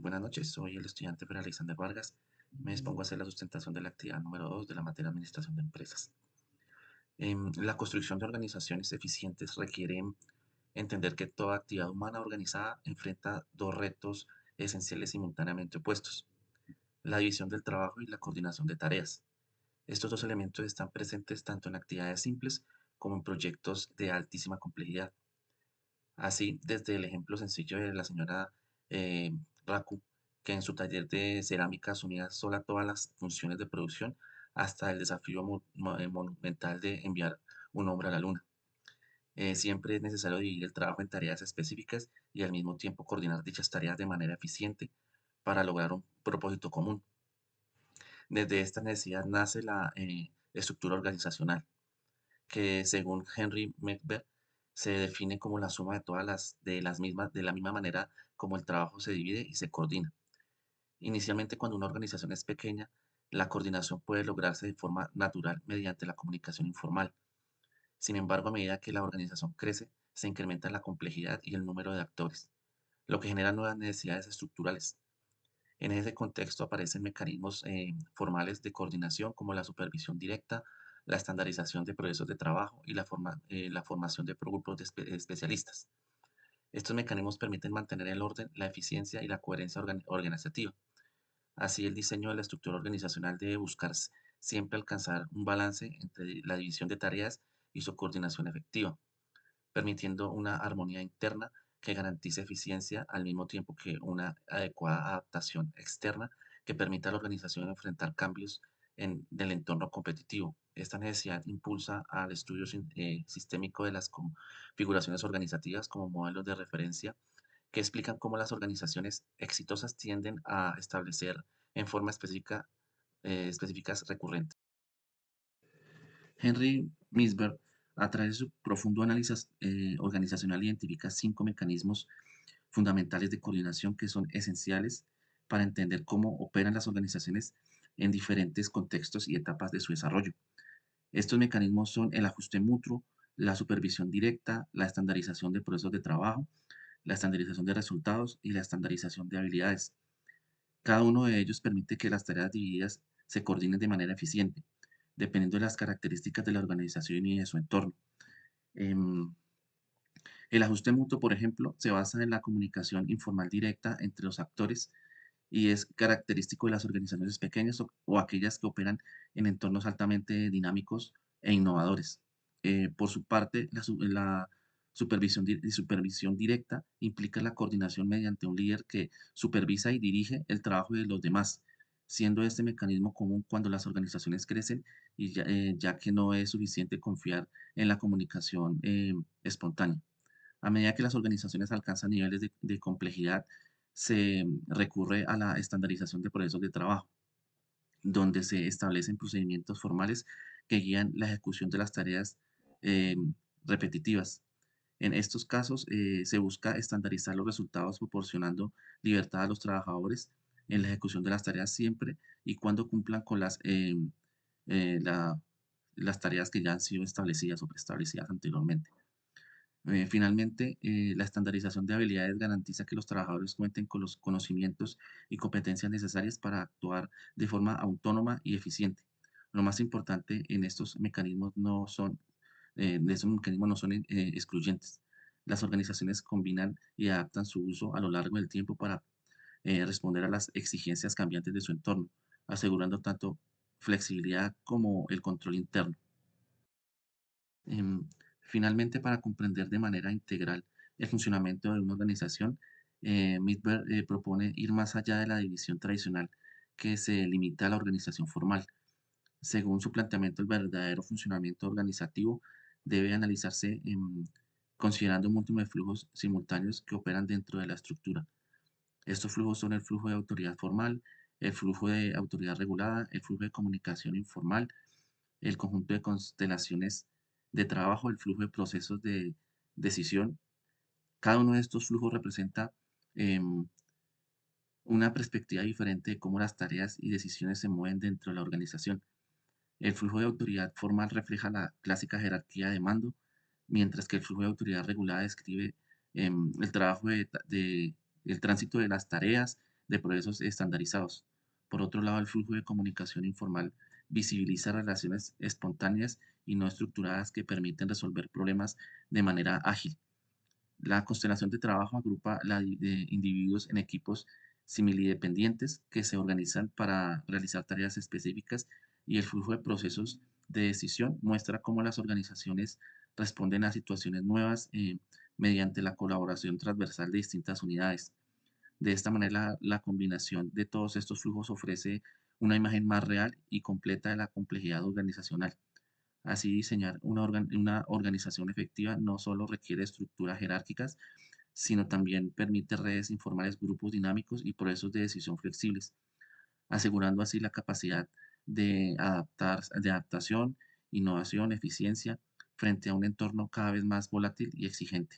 Buenas noches, soy el estudiante Fer Alexander Vargas. Me dispongo a hacer la sustentación de la actividad número 2 de la materia Administración de Empresas. La construcción de organizaciones eficientes requiere entender que toda actividad humana organizada enfrenta dos retos esenciales simultáneamente opuestos: la división del trabajo y la coordinación de tareas. Estos dos elementos están presentes tanto en actividades simples como en proyectos de altísima complejidad. Así, desde el ejemplo sencillo de la señora Raku, que en su taller de cerámica asumía sola todas las funciones de producción, hasta el desafío monumental de enviar un hombre a la luna. Siempre es necesario dividir el trabajo en tareas específicas y al mismo tiempo coordinar dichas tareas de manera eficiente para lograr un propósito común. Desde esta necesidad nace la estructura organizacional, que según Henry Medber se define como la suma de de la misma manera como el trabajo se divide y se coordina. Inicialmente, cuando una organización es pequeña, la coordinación puede lograrse de forma natural mediante la comunicación informal. Sin embargo, a medida que la organización crece, se incrementa la complejidad y el número de actores, lo que genera nuevas necesidades estructurales. En ese contexto aparecen mecanismos formales de coordinación como la supervisión directa, la estandarización de procesos de trabajo y la formación de grupos de especialistas. Estos mecanismos permiten mantener el orden, la eficiencia y la coherencia organizativa. Así, el diseño de la estructura organizacional debe buscar siempre alcanzar un balance entre la división de tareas y su coordinación efectiva, permitiendo una armonía interna que garantice eficiencia al mismo tiempo que una adecuada adaptación externa que permita a la organización enfrentar cambios del entorno competitivo. Esta necesidad impulsa al estudio sistémico de las configuraciones organizativas como modelos de referencia que explican cómo las organizaciones exitosas tienden a establecer en forma específica, específicas recurrentes. Henry Misberg, a través de su profundo análisis organizacional, identifica 5 mecanismos fundamentales de coordinación que son esenciales para entender cómo operan las organizaciones en diferentes contextos y etapas de su desarrollo. Estos mecanismos son el ajuste mutuo, la supervisión directa, la estandarización de procesos de trabajo, la estandarización de resultados y la estandarización de habilidades. Cada uno de ellos permite que las tareas divididas se coordinen de manera eficiente, dependiendo de las características de la organización y de su entorno. Em, el ajuste mutuo, por ejemplo, se basa en la comunicación informal directa entre los actores y es característico de las organizaciones pequeñas o aquellas que operan en entornos altamente dinámicos e innovadores. Por su parte, la supervisión directa implica la coordinación mediante un líder que supervisa y dirige el trabajo de los demás, siendo este mecanismo común cuando las organizaciones crecen y ya que no es suficiente confiar en la comunicación espontánea. A medida que las organizaciones alcanzan niveles de complejidad, se recurre a la estandarización de procesos de trabajo, donde se establecen procedimientos formales que guían la ejecución de las tareas eh, repetitivas. En estos casos, se busca estandarizar los resultados proporcionando libertad a los trabajadores en la ejecución de las tareas siempre y cuando cumplan con eh, la- las tareas que ya han sido establecidas o preestablecidas anteriormente. Finalmente, la estandarización de habilidades garantiza que los trabajadores cuenten con los conocimientos y competencias necesarias para actuar de forma autónoma y eficiente. Lo más importante en estos mecanismos no son, de estos mecanismos no son excluyentes. Las organizaciones combinan y adaptan su uso a lo largo del tiempo para responder a las exigencias cambiantes de su entorno, asegurando tanto flexibilidad como el control interno. Em, Finalmente, para comprender de manera integral el funcionamiento de una organización, Midberg propone ir más allá de la división tradicional que se limita a la organización formal. Según su planteamiento, el verdadero funcionamiento organizativo debe analizarse considerando múltiples flujos simultáneos que operan dentro de la estructura. Estos flujos son el flujo de autoridad formal, el flujo de autoridad regulada, el flujo de comunicación informal, el conjunto de constelaciones de trabajo, el flujo de procesos de decisión. Cada uno de estos flujos representa em, una perspectiva diferente de cómo las tareas y decisiones se mueven dentro de la organización. El flujo de autoridad formal refleja la clásica jerarquía de mando, mientras que el flujo de autoridad regulada describe el trabajo el tránsito de las tareas de procesos estandarizados. Por otro lado, el flujo de comunicación informal visibiliza relaciones espontáneas y no estructuradas que permiten resolver problemas de manera ágil. La constelación de trabajo agrupa individuos en equipos similidependientes que se organizan para realizar tareas específicas, y el flujo de procesos de decisión muestra cómo las organizaciones responden a situaciones nuevas mediante la colaboración transversal de distintas unidades. De esta manera, la combinación de todos estos flujos ofrece una imagen más real y completa de la complejidad organizacional. Así, diseñar una organización efectiva no solo requiere estructuras jerárquicas, sino también permite redes informales, grupos dinámicos y procesos de decisión flexibles, asegurando así la capacidad de adaptación, innovación, eficiencia frente a un entorno cada vez más volátil y exigente.